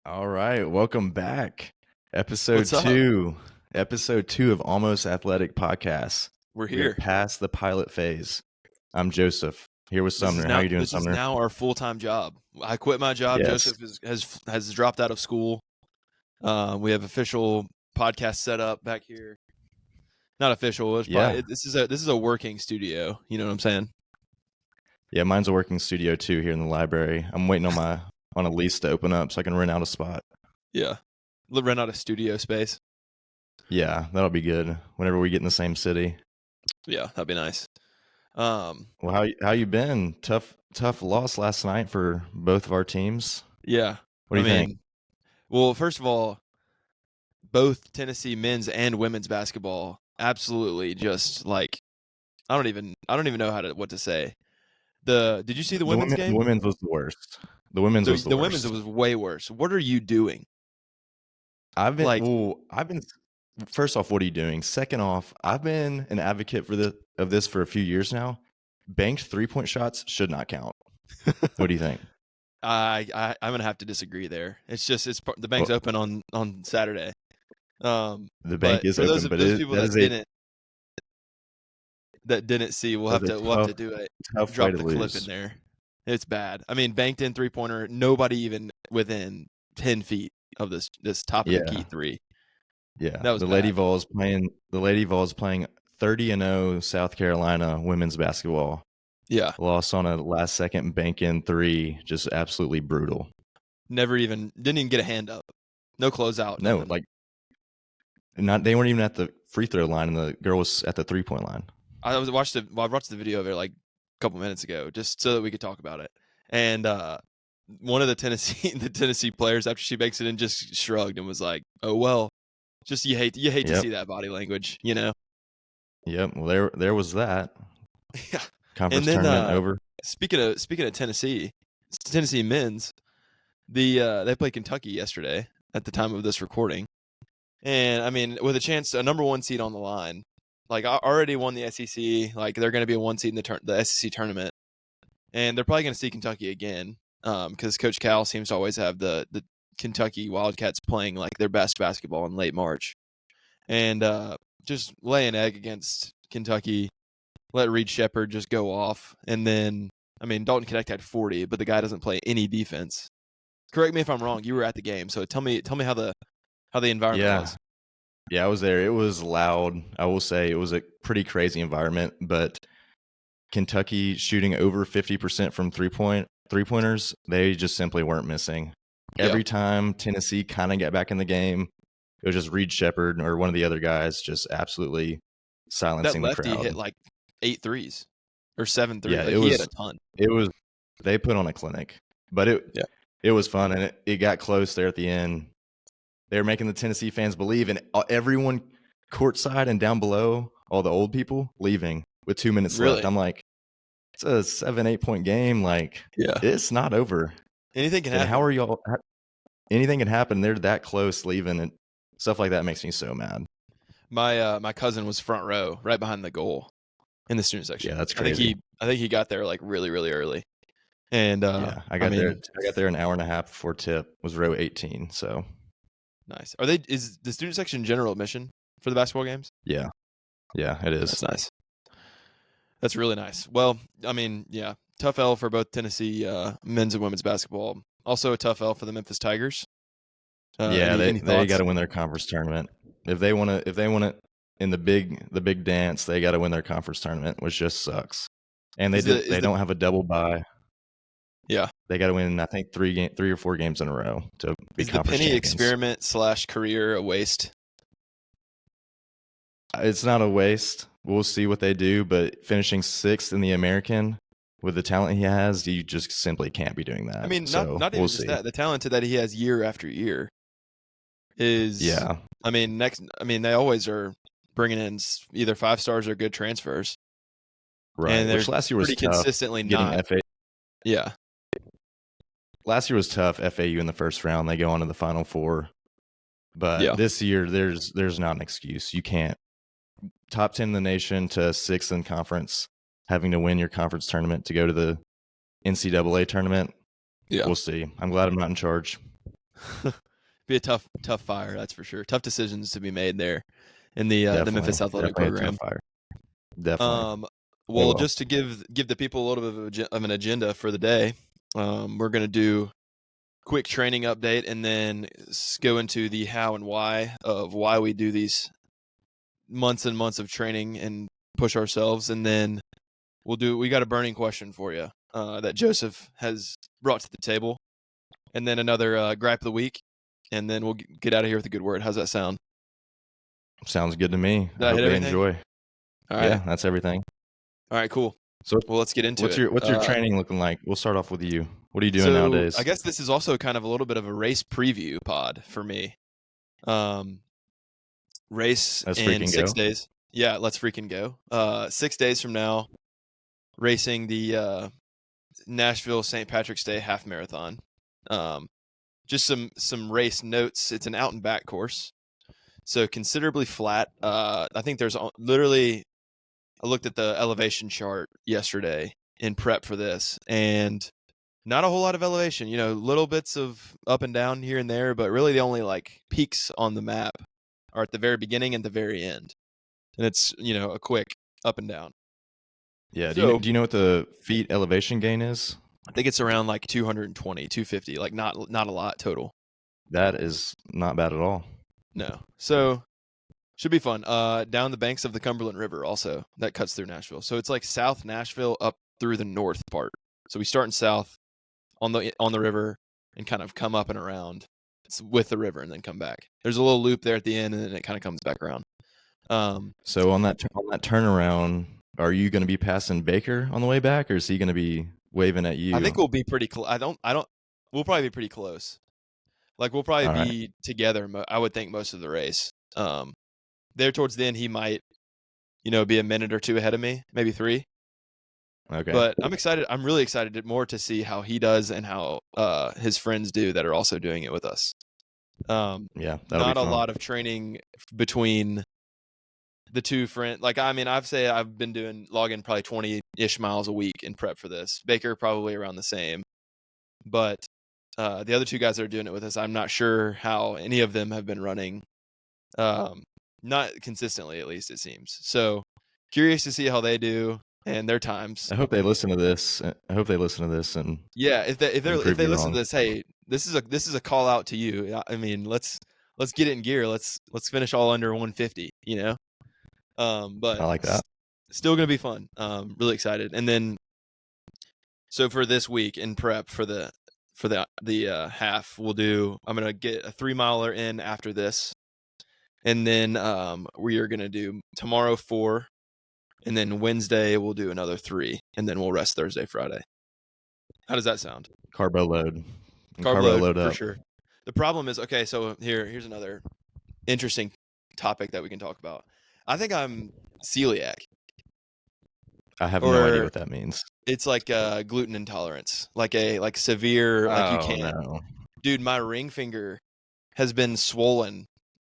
All right, welcome back. Episode What's up? 2. Episode 2 of Almost Athletic Podcast. We're We are here. past the pilot phase. I'm Joseph, here with Sumner. How you doing, This is Sumner? now our full-time job. I quit my job. Yes. Joseph has dropped out of school. We have official podcast set up back here. Not official. It's Yeah. probably, this is a working studio. You know what I'm saying? Yeah, mine's a working studio too here in the library. I'm waiting on a lease to open up so I can rent out a spot. Yeah. Rent out a studio space. Yeah, that'll be good whenever we get in the same city. Yeah, that'd be nice. Well, how you been? Tough loss last night for both of our teams. Yeah. What do you think? Well, first of all, both Tennessee men's and women's basketball absolutely just like I don't even know what to say. Did you see the women's game? The women's was the worst. The women's was the worst. The women's was way worse. What are you doing? I've been first off, what are you doing? Second off, I've been an advocate of this for a few years now. Banked 3-point shots should not count. What do you think? I'm gonna have to disagree there. The bank's open on Saturday. The bank is open, but those people that didn't see, we'll have to do it. Drop the clip in there. It's bad. I mean, banked in 3-pointer. Nobody even within 10 feet of this top of the key three. Yeah, that was the Lady Vols playing 30-0 South Carolina women's basketball. Yeah, lost on a last second bank in 3, just absolutely brutal. Didn't even get a hand up. No closeout. No, like they weren't even at the free throw line, and the girl was at the 3-point line. I watched the video of it like a couple minutes ago, just so that we could talk about it. And one of the Tennessee players, after she makes it in, just shrugged and was like, "Oh well." Just you hate to see that body language, you know. Yep. Well, there was that. Yeah. Conference tournament over. Speaking of Tennessee men's, they played Kentucky yesterday at the time of this recording, and I mean, with a number 1 seed on the line, like I already won the SEC, like they're going to be a 1 seed in the SEC tournament, and they're probably going to see Kentucky again, because Coach Cal seems to always have the Kentucky Wildcats playing like their best basketball in late March, and just lay an egg against Kentucky. Let Reed Shepherd just go off, and then Dalton Connect had 40, but the guy doesn't play any defense. Correct me if I'm wrong. You were at the game, so tell me how the environment was. Yeah, I was there. It was loud. I will say it was a pretty crazy environment, but Kentucky shooting over 50% from three-pointers, they just simply weren't missing. Every time Tennessee kind of got back in the game, it was just Reed Shepherd or one of the other guys just absolutely silencing the crowd. That lefty hit like 8 threes or 7 threes. Yeah, he had a ton. They put on a clinic, but it was fun, and it got close there at the end. They were making the Tennessee fans believe, and everyone courtside and down below, all the old people leaving with 2 minutes left. I'm like, it's a 7-8 point game. Like, it's not over. Anything can happen. How are y'all? Anything can happen. They're that close leaving, and stuff like that makes me so mad. My cousin was front row, right behind the goal in the student section. Yeah, that's crazy. I think he got there like really, really early. And I got there an hour and a half before tip. Was row 18. So nice. Is the student section general admission for the basketball games? Yeah, it is. That's nice. That's really nice. Well, tough L for both Tennessee men's and women's basketball. Also a tough L for the Memphis Tigers. They got to win their conference tournament. If they want to in the big dance, they got to win their conference tournament, which just sucks. And they don't have a double bye. Yeah, they got to win. I think 3 or 4 games in a row to be conference champions. Is the Penny experiment / career a waste? It's not a waste. We'll see what they do, but finishing 6th in the American with the talent he has, you just simply can't be doing that. Not even just that. The talent that he has year after year is they always are bringing in either 5 stars or good transfers, right? And which last year was pretty tough consistently getting not. Yeah, last year was tough. FAU in the first round, they go on to the Final Four, but this year there's not an excuse. You can't top 10 in the nation to 6th in conference, having to win your conference tournament to go to the NCAA tournament. Yeah, we'll see. I'm glad I'm not in charge. Be a tough fire, that's for sure. Tough decisions to be made there in the Memphis Athletic Definitely a tough Program. fire. Definitely. Um, They well, will. just to give the people a little bit of an agenda for the day, we're going to do quick training update and then go into the how and why of why we do these months and months of training and push ourselves, and then we got a burning question for you that Joseph has brought to the table, and then another gripe of the week, and then we'll get out of here with a good word. How's that sound? Sounds good to me. Did I I hope hit they everything? enjoy. All right. Yeah, that's everything. All right, cool. So Well, let's get into what's it. your training looking like? We'll start off with you. What are you doing So nowadays? I guess this is also kind of a little bit of a race preview pod for me. Race Let's in freaking 6 go. days. Yeah, let's freaking go. 6 days from now, racing the Nashville St. Patrick's Day half marathon. Just some race notes. It's an out and back course, so considerably flat. I think there's literally. I looked at the elevation chart yesterday in prep for this, and not a whole lot of elevation. Little bits of up and down here and there, but really the only like peaks on the map are at the very beginning and the very end, and it's a quick up and down. Yeah. So Do you know what the feet elevation gain is? I think it's around like 220, 250, like not a lot total. That is not bad at all. No. So should be fun. Down the banks of the Cumberland River also that cuts through Nashville. So it's like South Nashville up through the north part. So we start in south on the river and kind of come up and around with the river and then come back. There's a little loop there at the end and then it kind of comes back around. So on that turnaround, are you going to be passing Baker on the way back, or is he going to be waving at you? I think we'll be pretty close. We'll probably be pretty close. Like we'll probably All right. be together. I would think most of the race. There towards the end, he might, be a minute or two ahead of me, maybe 3. Okay. But I'm excited. I'm really excited more to see how he does and how his friends do that are also doing it with us. Yeah, that'll Not be a fun. lot of training between the two friends. Like, I mean, I've been logging probably 20-ish miles a week in prep for this. Baker probably around the same. But the other two guys that are doing it with us, I'm not sure how any of them have been running. Not consistently, at least it seems. So curious to see how they do and their times. I hope they listen to this. And Yeah, if they prove you listen wrong. to this, hey, this is a call out to you. I mean, let's get it in gear. Let's finish all under 150. But I like that. still gonna be fun. Really excited. And then, so for this week in prep for the half, I'm gonna get a 3-miler in after this, and then we are gonna do tomorrow 4, and then Wednesday we'll do another 3, and then we'll rest Thursday, Friday. How does that sound? Carbo load. Carb load up. for sure. The problem is, okay, so here's another interesting topic that we can talk about. I think I'm celiac. I have no idea what that means. It's like gluten intolerance, like severe, like you can't. No. Dude, my ring finger has been swollen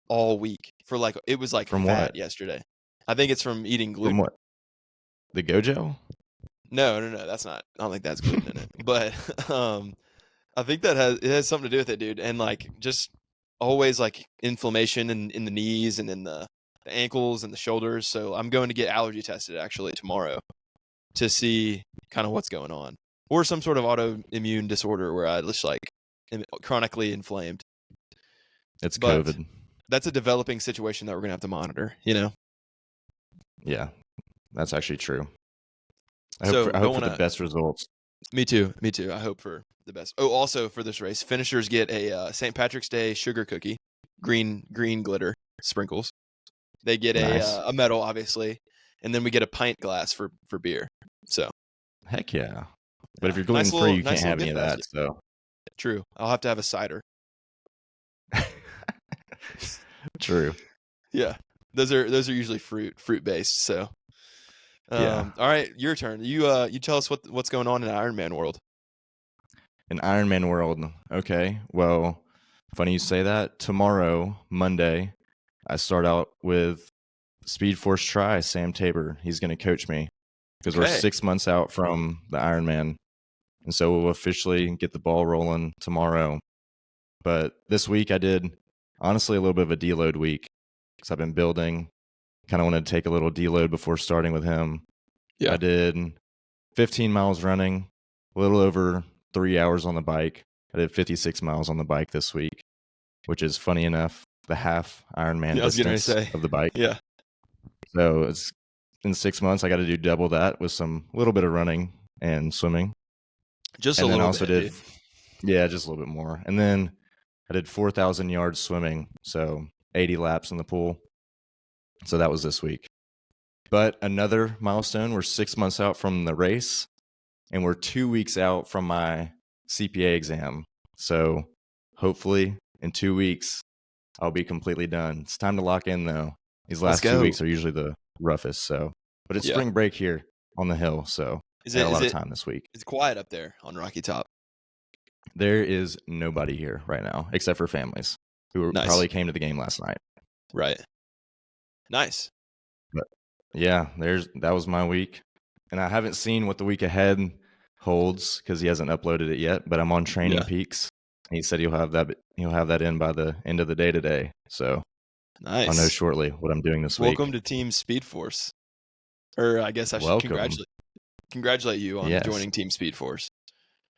all week for it was like From fat what? yesterday. I think it's from eating gluten. From what? The Gojo? No, that's not. I don't think that's gluten in it. But I think it has something to do with it, dude. And just always inflammation in the knees and in the ankles and the shoulders. So I'm going to get allergy tested actually tomorrow to see kind of what's going on, or some sort of autoimmune disorder where I just am chronically inflamed. It's But COVID. that's a developing situation that we're gonna have to monitor. Yeah, that's actually true. I So hope for the best results. Me too. I hope for the best. Oh, also for this race, finishers get a St. Patrick's Day sugar cookie, green glitter sprinkles. They get Nice. a medal, obviously, and then we get a pint glass for beer. So Heck yeah. But if you're nice gluten free, you nice can't have little any of gift that. So True. I'll have to have a cider. true. Yeah, those are usually fruit based. So Yeah. all right, your turn. You tell us what's going on in Ironman world. In Ironman world. Okay. Well, funny you say that. Tomorrow, Monday, I start out with Speed Force Tri, Sam Tabor. He's going to coach me because we're 6 months out from the Ironman. And so we'll officially get the ball rolling tomorrow. But this week I did, honestly, a little bit of a deload week because I've been building. Kind of wanted to take a little deload before starting with him. Yeah. I did 15 miles running, a little over 3 hours on the bike. I did 56 miles on the bike this week, which is funny enough, the half Ironman I was going to distance say. of the bike. Yeah. So it's in 6 months, I got to do double that with some little bit of running and swimming. Just And a then little also bit, did, dude. yeah, just a little bit more. And then I did 4,000 yards swimming, so 80 laps in the pool. So that was this week. But another milestone, we're 6 months out from the race, and we're 2 weeks out from my CPA exam. So hopefully in 2 weeks, I'll be completely done. It's time to lock in, though. These Let's last 2 go. weeks are usually the roughest. So, but it's Yeah. spring break here on the hill, so I got a lot of time this week. It's quiet up there on Rocky Top. There is nobody here right now except for families who Nice. probably came to the game last night. Right. Nice. But yeah, that was my week, and I haven't seen what the week ahead holds because he hasn't uploaded it yet. But I'm on Training Yeah. Peaks, and he said he'll have that in by the end of the day today. So Nice. I'll know shortly what I'm doing this week. Welcome to Team Speed Force. Or I guess I should congratulate you on joining Team Speed Force.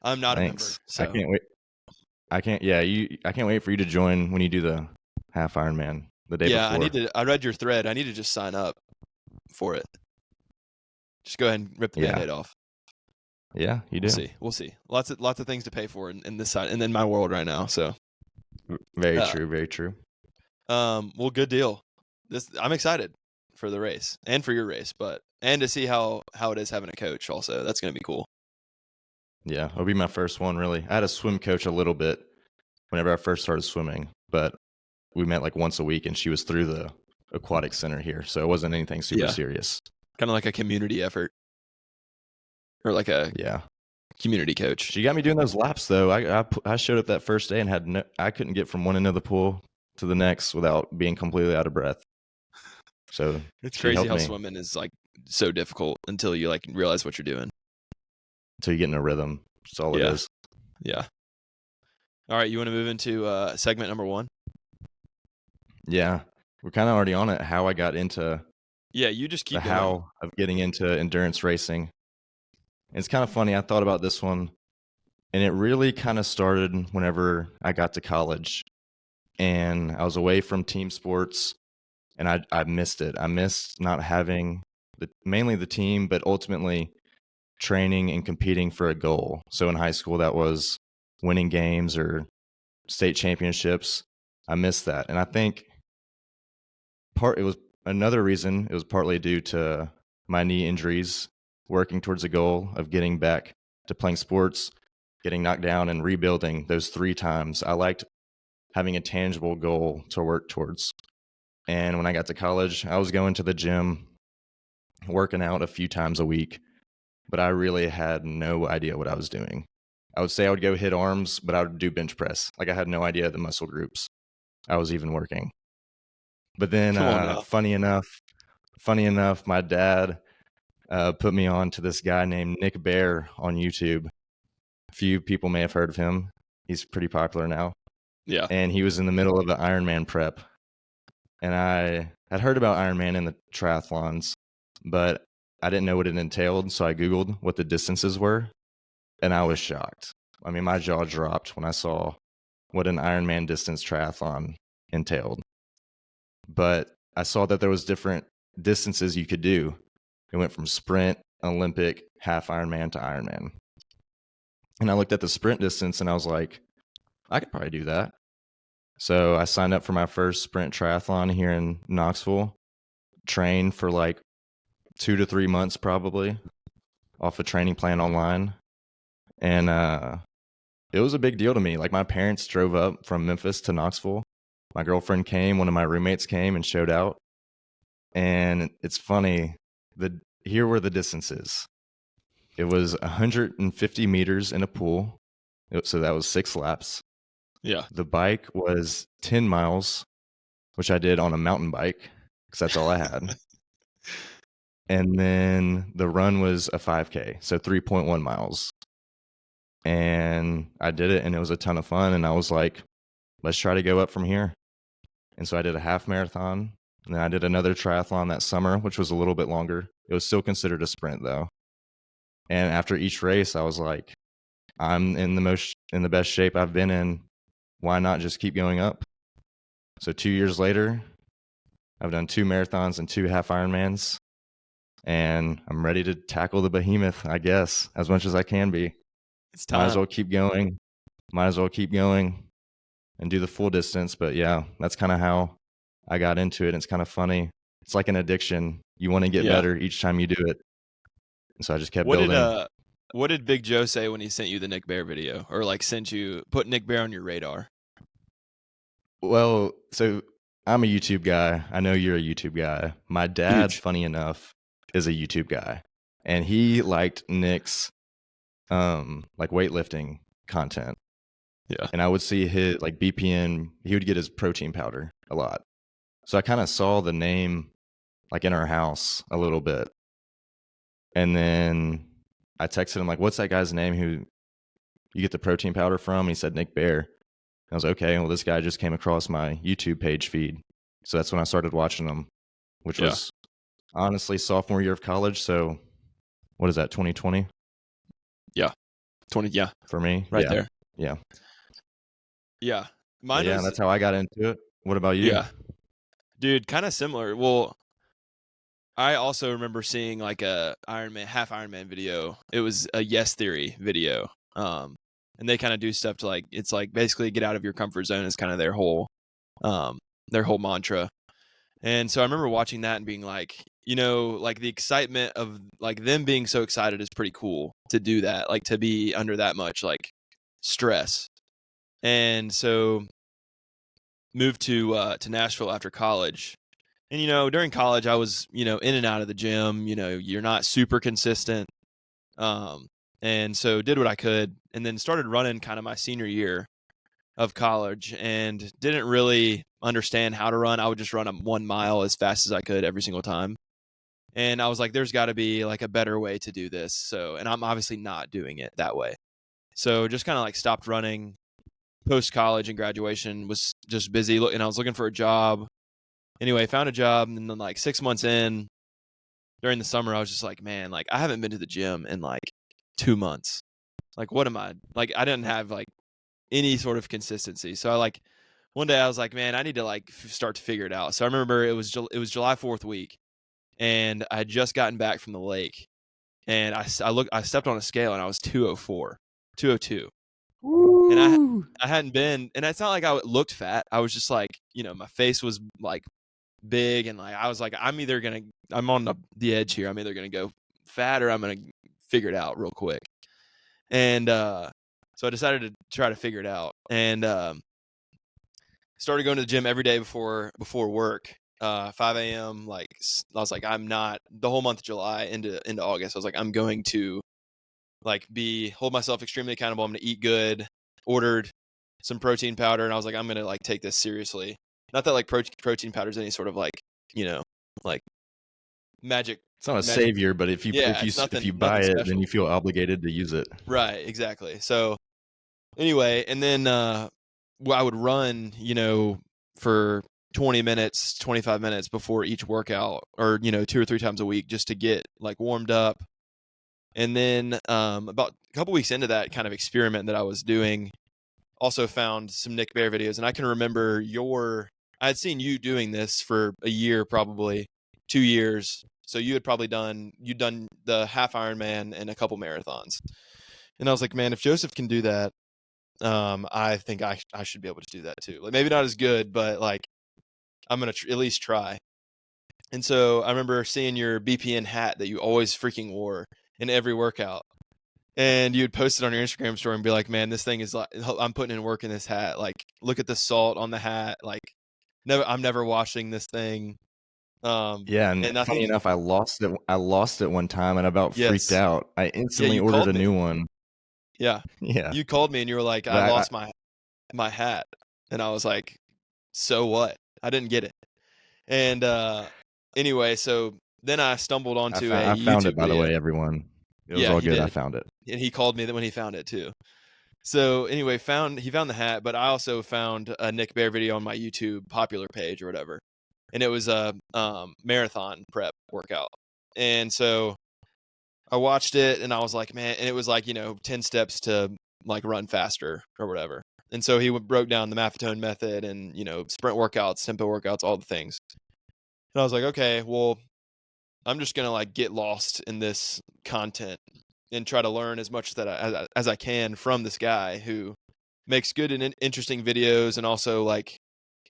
I'm not a member. So. I can't wait. I can't wait for you to join when you do the half Ironman the day before. I read your thread. I need to just sign up for it. Just go ahead and rip the Band-Aid off. Yeah, you do. We'll see. Lots of things to pay for in this side and in my world right now. So very true. Very true. Well, good deal. I'm excited for the race and for your race, and to see how it is having a coach also. That's going to be cool. Yeah, it'll be my first one, really. I had a swim coach a little bit whenever I first started swimming, but we met like once a week, and she was through the aquatic center here, so it wasn't anything super serious. Kind of like a community effort, or like a community coach. She got me doing those laps, though. I showed up that first day and I couldn't get from one end of the pool to the next without being completely out of breath. So it's crazy how swimming is like so difficult until you like realize what you're doing. Until you get in a rhythm. That's all it is. Yeah. All right, you want to move into segment number 1? Yeah. We're kind of already on it, how I got into you just keep the how of getting into endurance racing. And it's kind of funny. I thought about this one, and it really kind of started whenever I got to college. And I was away from team sports, and I missed it. I missed not having mainly the team, but ultimately training and competing for a goal. So in high school, that was winning games or state championships. I missed that. And I think it was another reason. It was partly due to my knee injuries, working towards a goal of getting back to playing sports, getting knocked down and rebuilding those 3 times. I liked having a tangible goal to work towards. And when I got to college, I was going to the gym, working out a few times a week, but I really had no idea what I was doing. I would say I would go hit arms, but I would do bench press. Like I had no idea the muscle groups I was even working. But then, funny enough, my dad put me on to this guy named Nick Bear on YouTube. A few people may have heard of him. He's pretty popular now. Yeah. And he was in the middle of the Ironman prep. And I had heard about Ironman in the triathlons, but I didn't know what it entailed. So I Googled what the distances were, and I was shocked. I mean, my jaw dropped when I saw what an Ironman distance triathlon entailed. But I saw that there was different distances you could do. It went from sprint, Olympic, half Ironman to Ironman. And I looked at the sprint distance and I was like, I could probably do that. So I signed up for my first sprint triathlon here in Knoxville, trained for like 2 to 3 months probably off a training plan online. And it was a big deal to me. Like my parents drove up from Memphis to Knoxville. My girlfriend came, one of my roommates came and showed out. And it's funny, here were the distances. It was 150 meters in a pool. So that was 6 laps. Yeah. The bike was 10 miles, which I did on a mountain bike because that's all I had. And then the run was a 5K, so 3.1 miles. And I did it, and it was a ton of fun. And I was like, let's try to go up from here. And so I did a half marathon, and then I did another triathlon that summer, which was a little bit longer. It was still considered a sprint though. And after each race, I was like, I'm in the best shape I've been in. Why not just keep going up? So 2 years later, I've done 2 marathons and 2 half Ironmans, and I'm ready to tackle the behemoth, I guess, as much as I can be. It's time. Might as well keep going. And do the full distance. But yeah, that's kind of how I got into it. And it's kind of funny. It's like an addiction. You want to get better each time you do it. And so I just kept building. What did Big Joe say when he sent you the Nick Bear video, or like put Nick Bear on your radar? Well, so I'm a YouTube guy. I know you're a YouTube guy. My dad, funny enough, is a YouTube guy, and he liked Nick's like weightlifting content. Yeah. And I would see his like BPN, he would get his protein powder a lot. So I kind of saw the name like in our house a little bit. And then I texted him like, what's that guy's name who you get the protein powder from? He said Nick Bear. I was like, okay, well, this guy just came across my YouTube page feed. So that's when I started watching him, which was honestly sophomore year of college. So what is that, 2020? Yeah. 20, yeah. For me? Right there. Yeah. Yeah. That's how I got into it. What about you? Yeah. Dude, kind of similar. Well, I also remember seeing like a half Ironman video. It was a Yes Theory video. And they kind of do stuff to like, it's like basically get out of your comfort zone is kind of their whole mantra. And so I remember watching that and being like, like the excitement of like them being so excited is pretty cool to do that, like to be under that much like stress. And so moved to Nashville after college. And, during college I was, in and out of the gym, you're not super consistent. And so did what I could, and then started running kind of my senior year of college, and didn't really understand how to run. I would just run 1 mile as fast as I could every single time. And I was like, there's got to be like a better way to do this. So, and I'm obviously not doing it that way. So just kind of like stopped running. Post college and graduation was just busy, and I was looking for a job. Anyway, found a job, and then like 6 months in, during the summer, I was just like, man, like I haven't been to the gym in like 2 months. Like, what am I like? I didn't have like any sort of consistency. So I like one day I was like, man, I need to like start to figure it out. So I remember it was July 4th week, and I had just gotten back from the lake, and I stepped on a scale, and I was 204, 202. Woo! And I hadn't been, and it's not like I looked fat. I was just like, my face was like big, and like I was like, I'm on the edge here. I'm either gonna go fat or I'm gonna figure it out real quick. And so I decided to try to figure it out, and started going to the gym every day before work. 5 a.m. Like I was like, I'm not the whole month of July into August. I was like, I'm going to like hold myself extremely accountable. I'm going to eat good. Ordered some protein powder, and I was like, I'm going to like take this seriously. Not that like protein powder is any sort of like, like magic. It's not a savior, but if you buy it, then you feel obligated to use it. Right, exactly. So anyway, and then I would run, for 20 minutes, 25 minutes before each workout, or 2 or 3 times a week, just to get like warmed up. And then about a couple weeks into that kind of experiment that I was doing, also found some Nick Bear videos. And I can remember I had seen you doing this for a year, probably 2 years. So you had probably done the half Ironman and a couple marathons. And I was like, man, if Joseph can do that, I think I should be able to do that too. Like maybe not as good, but like I'm going to at least try. And so I remember seeing your BPN hat that you always freaking wore in every workout. And you'd post it on your Instagram story and be like, man, this thing is like, I'm putting in work in this hat. Like, look at the salt on the hat. Like, I'm never washing this thing. Yeah, and funny enough, I lost it one time and about freaked out. I instantly ordered a new one. Yeah. Yeah. You called me and you were like, I lost my hat. And I was like, so what? I didn't get it. And anyway, so then I stumbled onto I found it, by the way, everyone. It was all good. I found it. And he called me when he found it too. So anyway, he found the hat, but I also found a Nick Bear video on my YouTube popular page or whatever, and it was a marathon prep workout. And so I watched it, and I was like, man, and it was like 10 steps to like run faster or whatever. And so he broke down the Maffetone method and sprint workouts, tempo workouts, all the things. And I was like, okay, well, I'm just gonna like get lost in this content and try to learn as much as I can from this guy who makes good and interesting videos and also like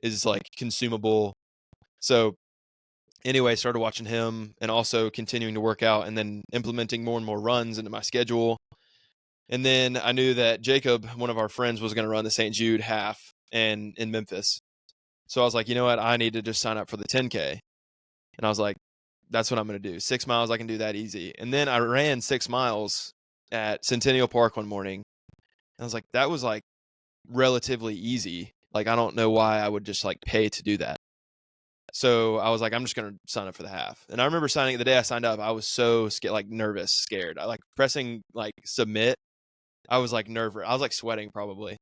is like consumable. So anyway, started watching him and also continuing to work out and then implementing more and more runs into my schedule. And then I knew that Jacob, one of our friends, was going to run the St. Jude half in Memphis. So I was like, you know what? I need to just sign up for the 10K. And I was like, that's what I'm going to do. 6 miles, I can do that easy. And then I ran 6 miles at Centennial Park one morning. And I was like, that was like relatively easy. Like, I don't know why I would just like pay to do that. So I was like, I'm just going to sign up for the half. And I remember the day I signed up, I was so scared, like nervous, scared. I like pressing like submit. I was like nervous. I was like sweating probably.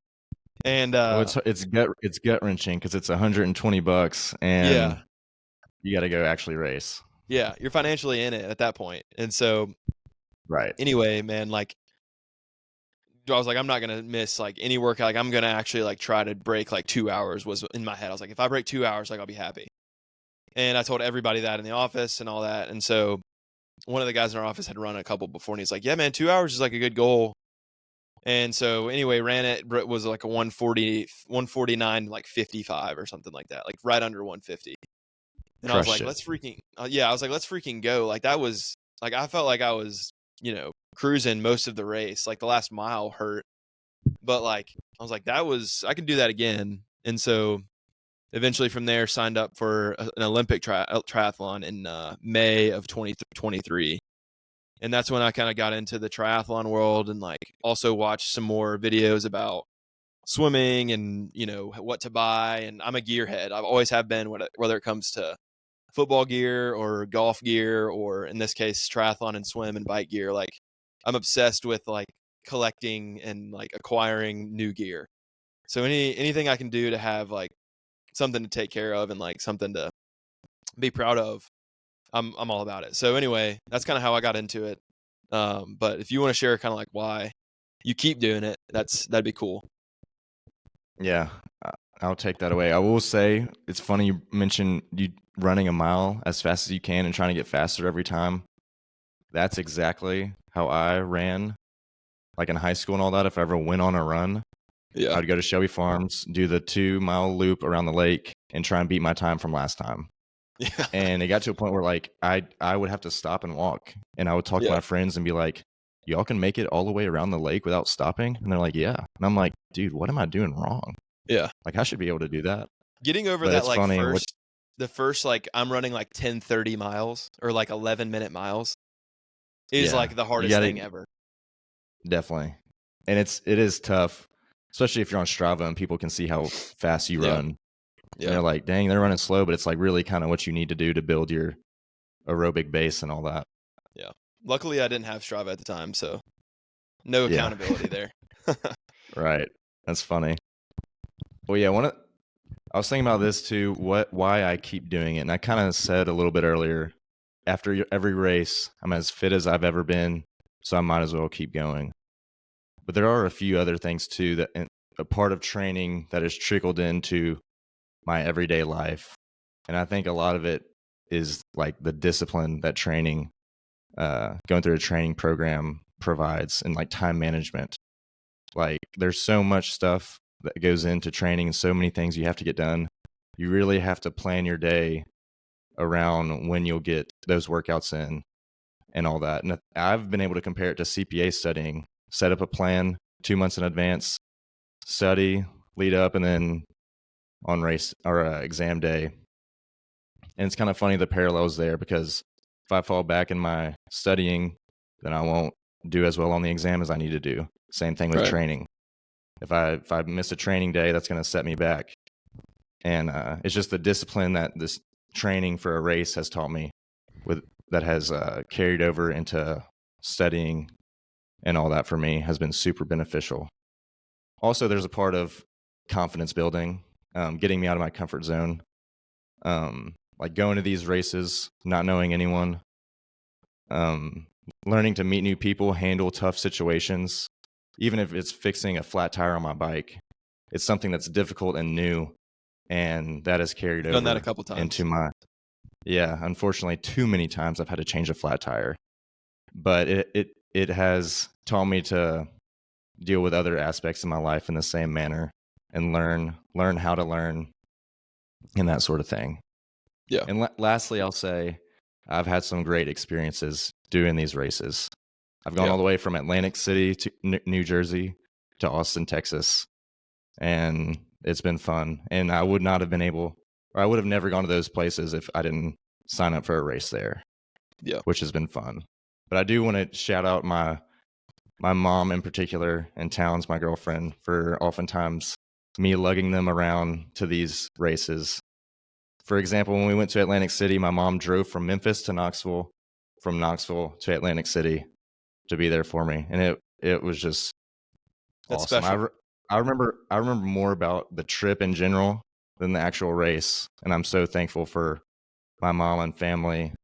And Well, it's gut wrenching because it's $120 and yeah, you got to go actually race. yeah, you're financially in it at that point. And so Right. anyway, man, like I was like, I'm not gonna miss like any workout. Like I'm gonna actually like try to break like 2 hours was in my head. I was like, if I break 2 hours, like I'll be happy. And I told everybody that in the office and all that. And so one of the guys in our office had run a couple before, and he's like, yeah, man, 2 hours is like a good goal. And so anyway, ran it. It was like a 149, like 55 or something like that, like right under 150. And I was like, let's freaking go. Like that was like, I felt like I was, cruising most of the race. Like the last mile hurt, but like, I was like, I can do that again. And so eventually from there signed up for an Olympic triathlon in May of 2023. And that's when I kind of got into the triathlon world and like also watched some more videos about swimming and, what to buy. And I'm a gearhead. I've always have been, whether it comes to football gear or golf gear, or in this case, triathlon and swim and bike gear. Like I'm obsessed with like collecting and like acquiring new gear. So anything I can do to have like something to take care of and like something to be proud of, I'm all about it. So anyway, that's kind of how I got into it. But if you want to share kind of like why you keep doing it, that'd be cool. Yeah, I'll take that away. I will say it's funny you mentioned you running a mile as fast as you can and trying to get faster every time. That's exactly how I ran, like in high school and all that. If I ever went on a run, Yeah. I'd go to Shelby Farms, do the 2-mile loop around the lake, and try and beat my time from last time. Yeah. And it got to a point where like I would have to stop and walk, and I would talk to Yeah. my friends and be like, y'all can make it all the way around the lake without stopping? And they're like, yeah. And I'm like, dude, what am I doing wrong? Yeah. Like I should be able to do that. Getting over But that it's like funny. the first like I'm running like 10-30 miles or like 11-minute miles is like the hardest thing ever. Definitely. And it is tough, especially if you're on Strava and people can see how fast you run. Yeah. And they're like, dang, they're running slow, but it's like really kind of what you need to do to build your aerobic base and all that. Yeah. Luckily I didn't have Strava at the time, so no accountability there. Right. That's funny. Well, yeah, I was thinking about this too, why I keep doing it. And I kind of said a little bit earlier, after every race, I'm as fit as I've ever been, so I might as well keep going. But there are a few other things too, that a part of training that has trickled into my everyday life. And I think a lot of it is like the discipline that training, going through a training program provides, and like time management. Like there's so much stuff that goes into training and so many things you have to get done. You really have to plan your day around when you'll get those workouts in and all that. And I've been able to compare it to CPA studying. Set up a plan 2 months in advance, study, lead up, and then on race or exam day. And it's kind of funny the parallels there, because if I fall back in my studying, then I won't do as well on the exam as I need to do. Same thing with training. If I miss a training day, that's going to set me back. And it's just the discipline that this training for a race has taught me, that has carried over into studying and all that for me has been super beneficial. also there's a part of confidence building, getting me out of my comfort zone, like going to these races, not knowing anyone, um, learning to meet new people, handle tough situations, even if it's fixing a flat tire on my bike. It's something that's difficult and new, and that has carried Done that a over couple times. into my, yeah, unfortunately, too many times I've had to change a flat tire. But it has taught me to deal with other aspects of my life in the same manner and learn how to learn and that sort of thing. Yeah. And lastly, I'll say I've had some great experiences doing these races. I've gone Yeah. all the way from Atlantic City to New Jersey to Austin, Texas, and it's been fun. And I would not have been able, or I would have never gone to those places if I didn't sign up for a race there. Yeah. Which has been fun. But I do want to shout out my mom in particular, and Towns, my girlfriend, for oftentimes me lugging them around to these races. For example, when we went to Atlantic City, my mom drove from Memphis to Knoxville, from Knoxville to Atlantic City to be there for me, and it was just That's awesome. special. I remember more about the trip in general than the actual race, and I'm so thankful for my mom and family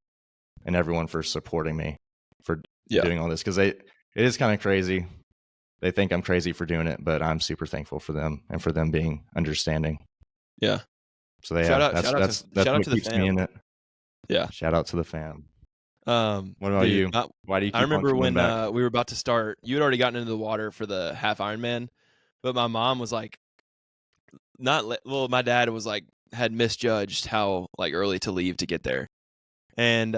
and everyone for supporting me for doing all this, because it is kind of crazy. They think I'm crazy for doing it, but I'm super thankful for them and for them being understanding. Yeah. So Shout out what to the keeps me fam. in it. Yeah. Shout out to the fam. What about Dude, you? Why do you I keep on remember coming when back? we were about to start, you had already gotten into the water for the half Ironman, but my mom was like, my dad was like, had misjudged how like early to leave to get there. And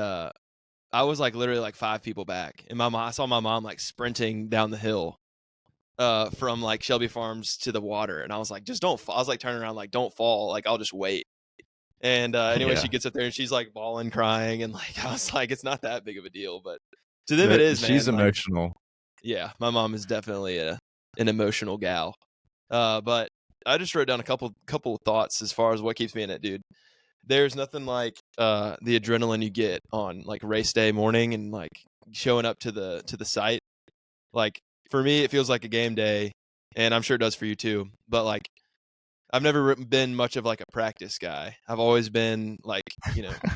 I was like literally like 5 people back. And I saw my mom like sprinting down the hill from like Shelby Farms to the water. And I was like, just don't fall. I was like turning around, like, don't fall. Like, I'll just wait. And anyway, Yeah, she gets up there and she's like bawling, crying. And like, I was like, it's not that big of a deal. But to them, it is, she's man. Like, emotional. yeah, my mom is definitely an emotional gal. But I just wrote down a couple thoughts as far as what keeps me in it, dude. There's nothing like the adrenaline you get on like race day morning and like showing up to the site. Like for me, it feels like a game day, and I'm sure it does for you too. But like I've never been much of like a practice guy. I've always been like,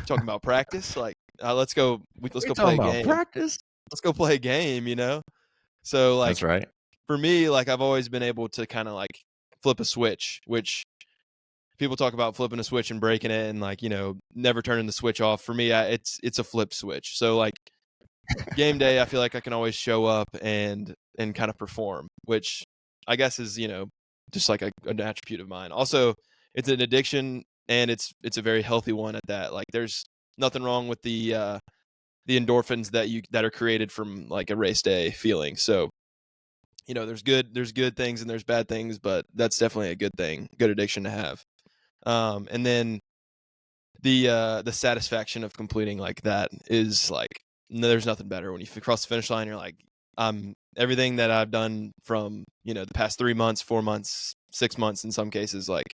talking about practice. Like let's go What are you play talking a about? game. Practice? Let's go play a game. So like That's right. for me, like I've always been able to kind of like flip a switch, which people talk about flipping a switch and breaking it and like, never turning the switch off. For me, it's a flip switch. So like game day, I feel like I can always show up and kind of perform, which I guess is, just like an attribute of mine. Also, it's an addiction and it's a very healthy one at that. Like there's nothing wrong with the endorphins that are created from like a race day feeling. So, there's good things and there's bad things, but that's definitely a good thing, good addiction to have. And then the satisfaction of completing like that is like there's nothing better when you cross the finish line. You're like, everything that I've done from the past 3 months, 4 months, 6 months in some cases, like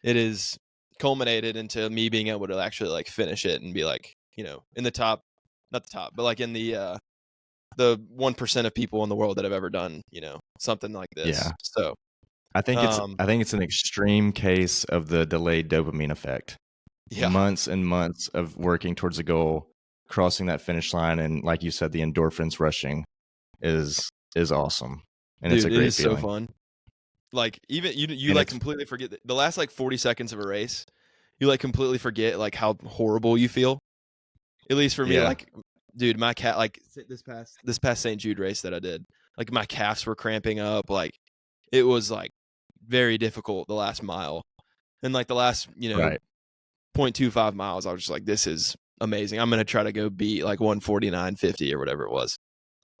it is culminated into me being able to actually like finish it and be like in the top, not the top, but like in the 1% of people in the world that have ever done something like this. Yeah. So I think it's an extreme case of the delayed dopamine effect. yeah, Months and months of working towards a goal, crossing that finish line, and like you said, the endorphins rushing is awesome, and it's dude, a it great is feeling. so fun. Like even you And like it's completely forget the last like 40 seconds of a race. You like completely forget like how horrible you feel. At least for me, yeah, like, dude, my cat like this past St. Jude race that I did, like my calves were cramping up. Like it was like very difficult the last mile, and like the last right, 0.25 miles, I was just like, this is amazing. I'm gonna try to go beat like 149.50 or whatever it was.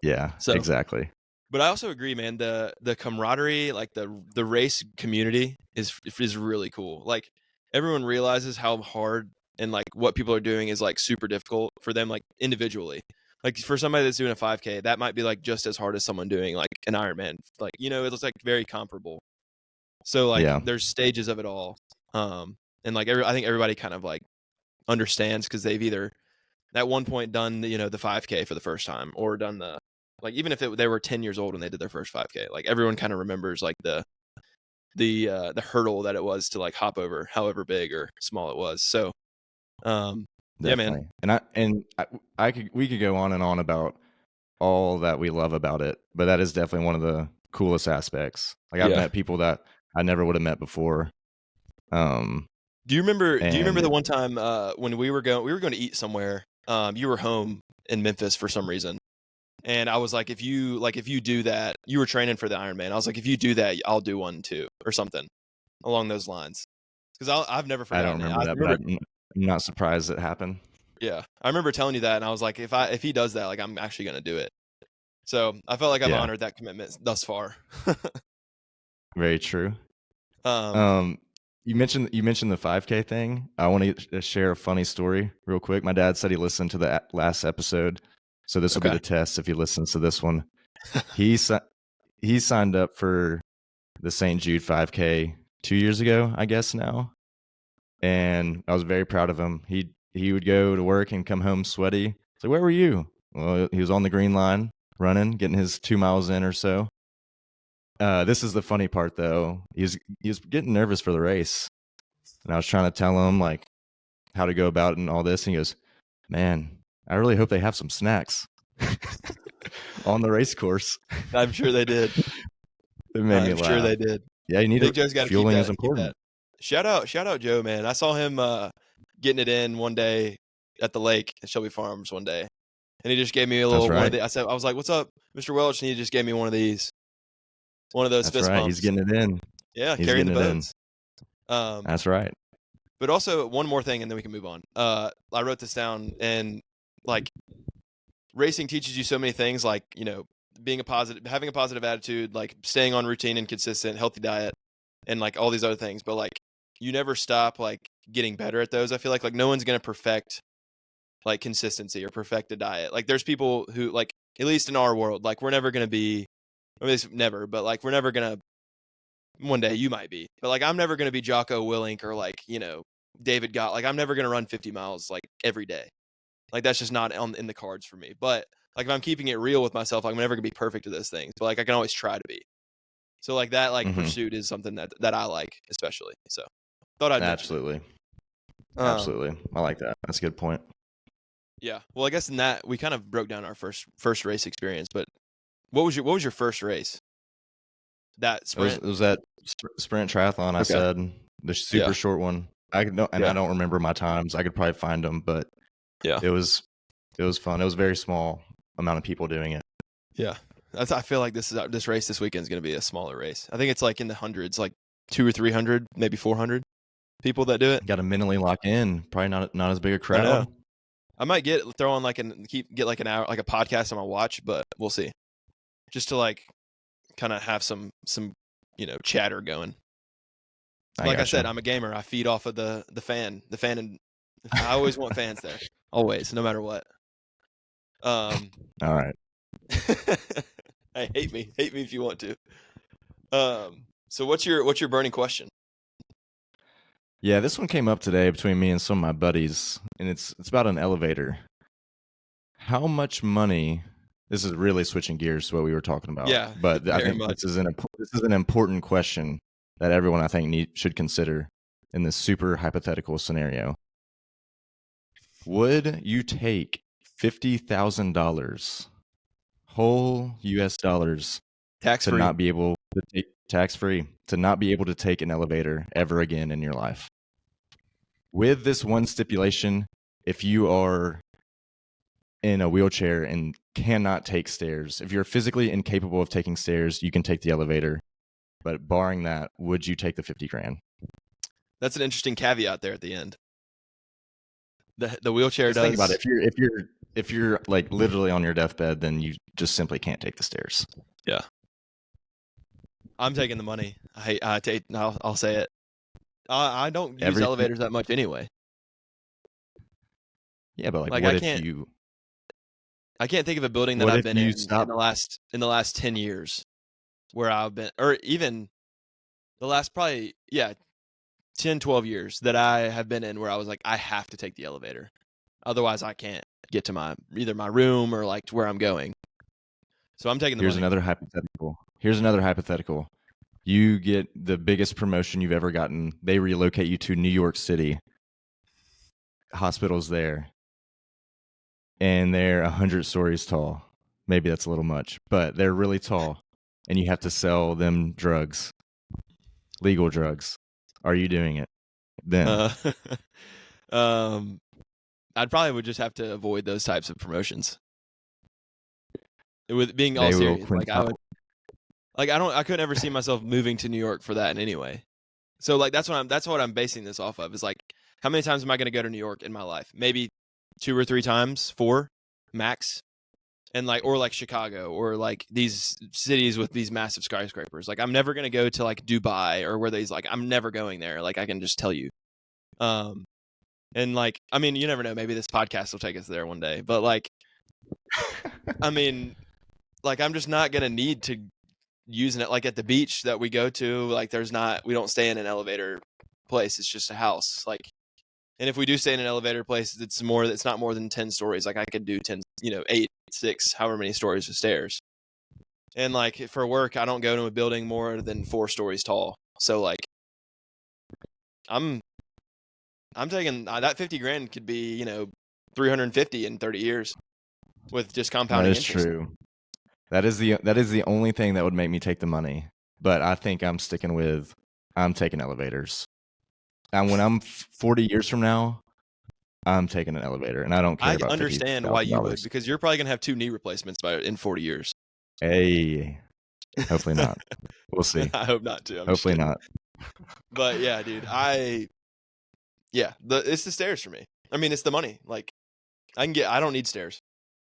yeah, So. exactly, But I also agree, man. The camaraderie, like the race community, is really cool. Like everyone realizes how hard and like what people are doing is like super difficult for them, like individually. Like for somebody that's doing a 5K, that might be like just as hard as someone doing like an Ironman. Like it's like very comparable. So like yeah, there's stages of it all, and like I think everybody kind of like understands because they've either at one point done the 5K for the first time or done the like even if they were 10 years old when they did their first 5K, like everyone kind of remembers like the hurdle that it was to like hop over, however big or small it was. So, yeah, man. Definitely. We could go on and on about all that we love about it, but that is definitely one of the coolest aspects. Like I've Yeah. met people that I never would have met before. Do you remember And the one time when we were going to eat somewhere? You were home in Memphis for some reason. And I was like, if you do that, you were training for the Ironman. I was like, if you do that, I'll do one too, or something along those lines. Because I've never I don't forgotten it. remember that, but I'm not surprised it happened. Yeah, I remember telling you that, and I was like, if he does that, like I'm actually gonna do it. So I felt like I've Yeah. honored that commitment thus far. Very true. Um, You mentioned the 5K thing. I want to share a funny story real quick. My dad said he listened to the last episode, so this will be Okay. the test if he listens to this one. He signed up for the St. Jude 5K 2 years ago, I guess now, and I was very proud of him. He would go to work and come home sweaty. So where were you? Well, he was on the green line running, getting his 2 miles in or so. This is the funny part, though. He was getting nervous for the race, and I was trying to tell him like how to go about it and all this. And he goes, "Man, I really hope they have some snacks on the race course." I'm sure they did. It made me I'm laugh. sure they did. Yeah, you need Big Joe's got to keep fueling that. is important. Shout out Joe, man. I saw him getting it in one day at the lake at Shelby Farms one day, and he just gave me a little one of the. I was like, "What's up, Mr. Welch?" And he just gave me one of these, one of those That's fist right. bumps. He's getting it in. Yeah, He's carrying the getting it in. boats. That's right. But also one more thing, and then we can move on. I wrote this down, and like racing teaches you so many things, like having a positive attitude, like staying on routine and consistent, healthy diet, and like all these other things. But like you never stop like getting better at those. I feel like no one's gonna perfect like consistency or perfect a diet. Like there's people who like, at least in our world, like we're never gonna be, or at least never, but like we're never gonna. One day you might be, but like I'm never gonna be Jocko Willink or like David Gott. Like I'm never gonna run 50 miles like every day. Like that's just not in the cards for me. But like if I'm keeping it real with myself, I'm never gonna be perfect at those things. But like I can always try to be. So like that pursuit is something that I like especially. So thought I'd Absolutely. mention it. Absolutely. I like that. That's a good point. Yeah. Well, I guess in that we kind of broke down our first race experience. But what was your first race? That sprint. It was that sprint triathlon. I said the super short one. I don't remember my times. I could probably find them, but yeah, it was fun. It was a very small amount of people doing it. Yeah, I feel like this race this weekend is going to be a smaller race. I think it's like in the hundreds, like 200 or 300, maybe 400 people that do it. Got to mentally lock in. Probably not as big a crowd. I might throw on like an hour, like a podcast on my watch, but we'll see. Just to like kind of have some chatter going. Like I said, I'm a gamer. I feed off of the fan, and I always want fans there, always, no matter what. All right. Hey, hate me if you want to. So what's your burning question? Yeah, this one came up today between me and some of my buddies, and it's about an elevator. How much money? This is really switching gears to what we were talking about. Yeah, but I think this is an important question that everyone I think should consider in this super hypothetical scenario. Would you take $50,000 whole U.S. dollars tax-free to not be able to take tax-free to not be able to take an elevator ever again in your life? With this one stipulation, if you are in a wheelchair and cannot take stairs, if you're physically incapable of taking stairs, you can take the elevator. But barring that, would you take the $50,000? That's an interesting caveat there at the end. The wheelchair Just does. Think about it. If you're like literally on your deathbed, then you just simply can't take the stairs. Yeah. I'm taking the money. I'll say it. I don't use elevators that much anyway. Yeah, but like what if you? I can't think of a building that I've been in the last 10 years where I've been, or even the last probably 10, 12 years that I have been in where I was like, I have to take the elevator, otherwise I can't get to either my room or like to where I'm going. So I'm taking the Here's money. another hypothetical. You get the biggest promotion you've ever gotten. They relocate you to New York City. Hospital's there. And they're 100 stories tall. Maybe that's a little much, but they're really tall. And you have to sell them drugs, legal drugs. Are you doing it then? I'd probably would just have to avoid those types of promotions. With being all They will serious, like I couldn't ever see myself moving to New York for that in any way. So like that's what I'm basing this off of is like how many times am I going to go to New York in my life? Maybe 2 or 3 times, 4 max. And like or like Chicago or like these cities with these massive skyscrapers. Like I'm never going to go to like Dubai or where these like I'm never going there. Like I can just tell you. And like I mean, you never know, maybe this podcast will take us there one day. But like I mean, like I'm just not going to need to using it like at the beach that we go to, like we don't stay in an elevator place. It's just a house. Like, and if we do stay in an elevator place, it's not more than 10 stories. Like I could do 10, 8, 6, however many stories of stairs. And like for work, I don't go to a building more than 4 stories tall. So like I'm taking that 50 grand could be, 350 in 30 years with just compounding That is interest. true. That is the only thing that would make me take the money. But I think I'm taking elevators. And when I'm 40 years from now, I'm taking an elevator, and I don't care I about understand why you would, $50,000. because you're probably going to have 2 knee replacements in 40 years. Hey, hopefully not. We'll see. I hope not too. Hopefully not. But yeah, dude, it's the stairs for me. I mean, it's the money. Like I don't need stairs.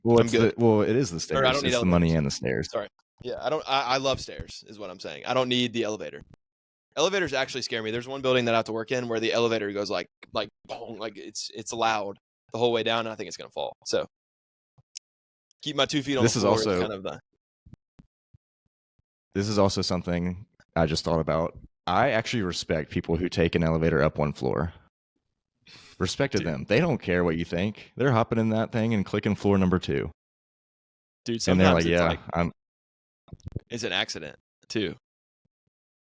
Well, I'm good. It is the Or I stairs. don't need It's the money elevators. and the stairs. Sorry. Yeah, I love stairs is what I'm saying. I don't need the elevator. Elevators actually scare me. There's one building that I have to work in where the elevator goes like boom, like it's loud the whole way down, and I think it's gonna fall. So keep my 2 feet on the floor is kind of the. This is also something I just thought about. I actually respect people who take an elevator up 1 floor. Respect to them. They don't care what you think. They're hopping in that thing and clicking floor number 2. Dude, sometimes and they're like, it's yeah, like it's an accident too.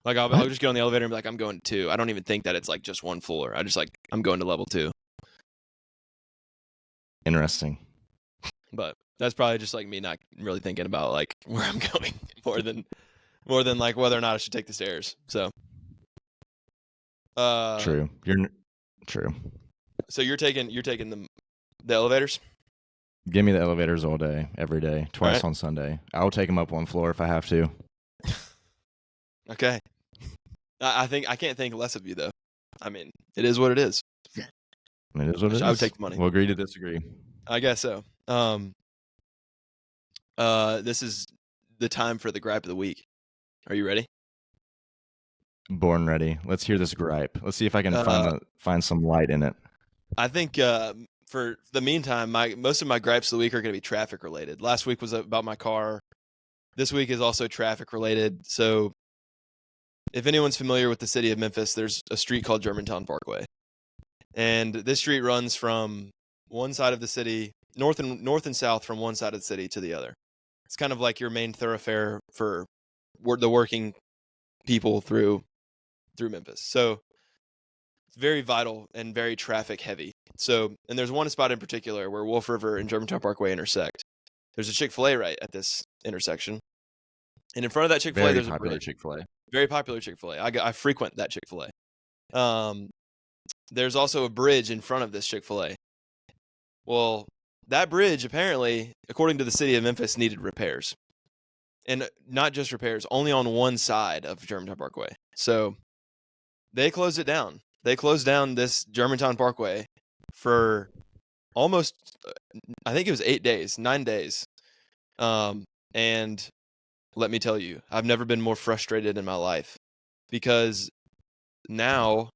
Like I'll just get on the elevator and be like, I'm going to 2. I don't even think that it's like just 1 floor. I just like I'm going to level 2. Interesting. But that's probably just like me not really thinking about like where I'm going more than like whether or not I should take the stairs. So True. True. So you're taking the elevators? Give me the elevators all day, every day, twice on Sunday. I'll take them up 1 floor if I have to. Okay. I think I can't think less of you though. I mean, it is what it is. It is what it is. I would take the money. We'll agree to disagree. I guess so. This is the time for the gripe of the week. Are you ready? Born ready. Let's hear this gripe. Let's see if I can find some light in it. I think for the meantime, most of my gripes of the week are going to be traffic related. Last week was about my car. This week is also traffic related. So if anyone's familiar with the city of Memphis, there's a street called Germantown Parkway. And this street runs from one side of the city, north and south from one side of the city to the other. It's kind of like your main thoroughfare for the working people through Memphis. So it's very vital and very traffic heavy. So, and there's one spot in particular where Wolf River and Germantown Parkway intersect. There's a Chick-fil-A right at this intersection. And in front of that Chick-fil-A, there's a bridge. Chick-fil-A. Very popular Chick-fil-A. I frequent that Chick-fil-A. There's also a bridge in front of this Chick-fil-A. Well, that bridge apparently, according to the city of Memphis, needed repairs. And not just repairs, only on one side of Germantown Parkway. So they closed it down. They closed down this Germantown Parkway for almost, I think it was 9 days. And let me tell you, I've never been more frustrated in my life because now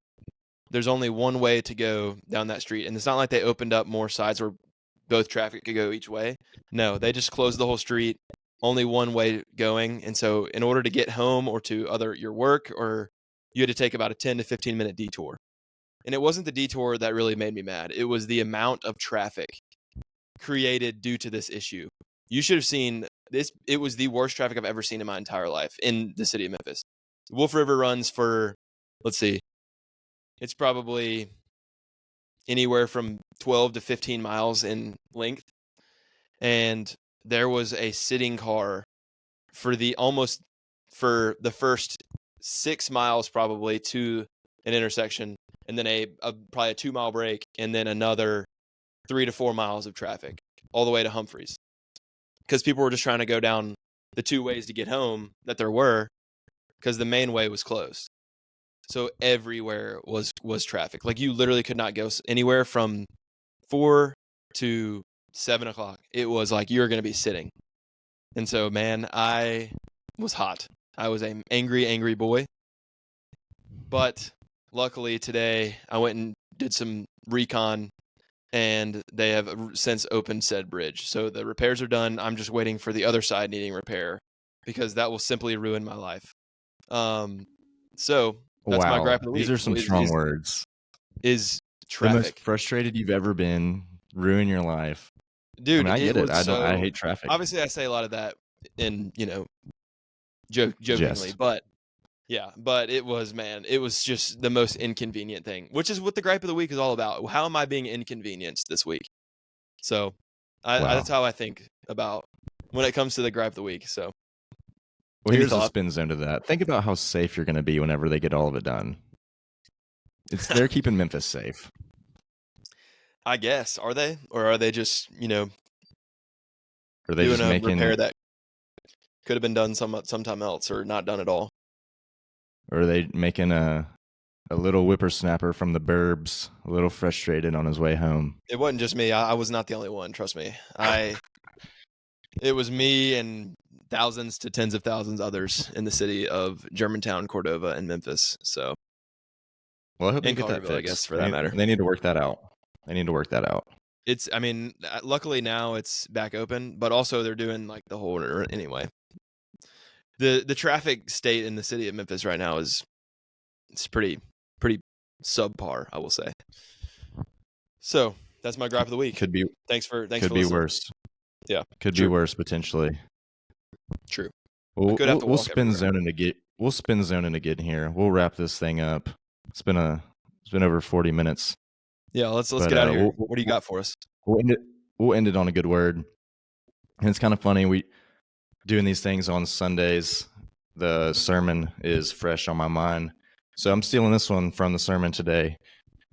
there's only one way to go down that street. And it's not like they opened up more sides where both traffic could go each way. No, they just closed the whole street, only one way going. And so in order to get home or to your work, or you had to take about a 10 to 15 minute detour. And it wasn't the detour that really made me mad. It was the amount of traffic created due to this issue. You should have seen it was the worst traffic I've ever seen in my entire life in the city of Memphis. Wolf River runs for, let's see, it's probably anywhere from 12 to 15 miles in length. And there was a sitting car for the first 6 miles probably to an intersection, and then probably a 2-mile break, and then another 3 to 4 miles of traffic all the way to Humphreys, because people were just trying to go down the 2 ways to get home that there were, because the main way was closed. So everywhere was traffic. Like, you literally could not go anywhere from 4 to 7 o'clock. It was like you're going to be sitting. And so, man, I was hot. I was an angry boy. But luckily today I went and did some recon, and they have since opened said bridge. So the repairs are done. I'm just waiting for the other side needing repair, because that will simply ruin my life. So that's my gripe of the week. These are some strong words. Is the most traffic. frustrated you've ever been, ruin your life. Dude, I get it. I hate traffic. Obviously, I say a lot of that in, jokingly, but yeah, but it was just the most inconvenient thing, which is what the gripe of the week is all about. How am I being inconvenienced this week? So that's how I think about when it comes to the gripe of the week. So, well, here's a spin zone to that. Think about how safe you're going to be whenever they get all of it done. They're keeping Memphis safe. I guess. Are they? Or are they just, are they doing just a making repair that could have been done sometime else, or not done at all? Or are they making a little whippersnapper from the burbs a little frustrated on his way home? It wasn't just me. I was not the only one, trust me. It was me and thousands to tens of thousands others in the city of Germantown, Cordova, and Memphis. So, well, I hope they get that fixed. I guess, for that matter. They need to work that out. Luckily now it's back open, but also they're doing like the whole anyway. The traffic state in the city of Memphis right now it's pretty subpar, I will say. So that's my gripe of the week. Could be. Thanks for listening. Could be worse. Yeah, could be worse potentially. True. We'll spin zone in again here. We'll wrap this thing up. It's been over 40 minutes. Yeah, let's get out of here. What do you got for us? We'll end it on a good word. And it's kind of funny, we doing these things on Sundays. The sermon is fresh on my mind, so I'm stealing this one from the sermon today,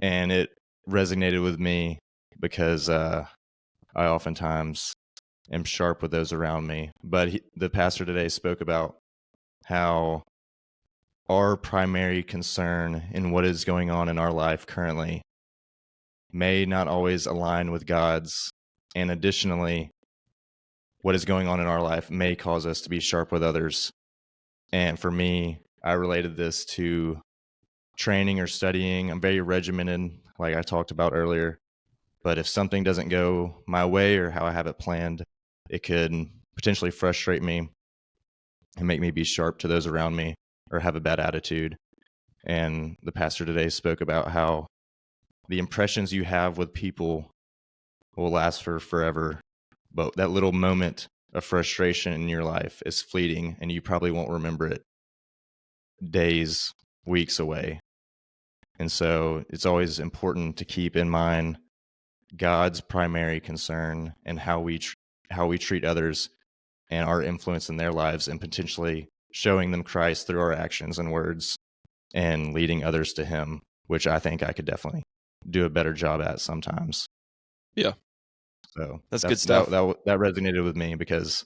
and it resonated with me because I oftentimes am sharp with those around me. But the pastor today spoke about how our primary concern in what is going on in our life currently may not always align with God's, and additionally, what is going on in our life may cause us to be sharp with others. And for me, I related this to training or studying. I'm very regimented, like I talked about earlier. But if something doesn't go my way or how I have it planned, it could potentially frustrate me and make me be sharp to those around me or have a bad attitude. And the pastor today spoke about how the impressions you have with people will last for forever, but that little moment of frustration in your life is fleeting, and you probably won't remember it days, weeks away. And so it's always important to keep in mind God's primary concern and how we treat others and our influence in their lives, and potentially showing them Christ through our actions and words and leading others to Him, which I think I could definitely do a better job at sometimes. Yeah. So that's good stuff. That resonated with me because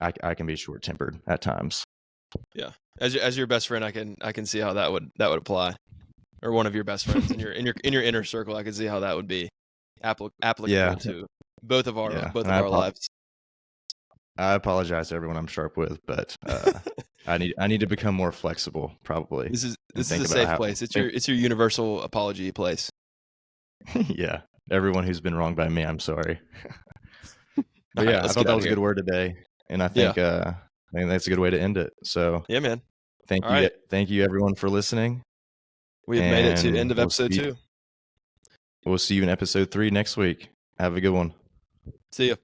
I can be short-tempered at times. Yeah. As your best friend, I can see how that would apply. Or one of your best friends in your inner circle, I can see how that would be applicable to both of our lives. I apologize to everyone I'm sharp with, but I need to become more flexible. Probably this is a safe place. It's your universal apology place. Yeah, everyone who's been wronged by me, I'm sorry. But yeah, I thought that was a good word today, and I think that's a good way to end it. So yeah, man. Thank you everyone for listening. We have made it to the end of episode 2. We'll see you in episode 3 next week. Have a good one. See ya.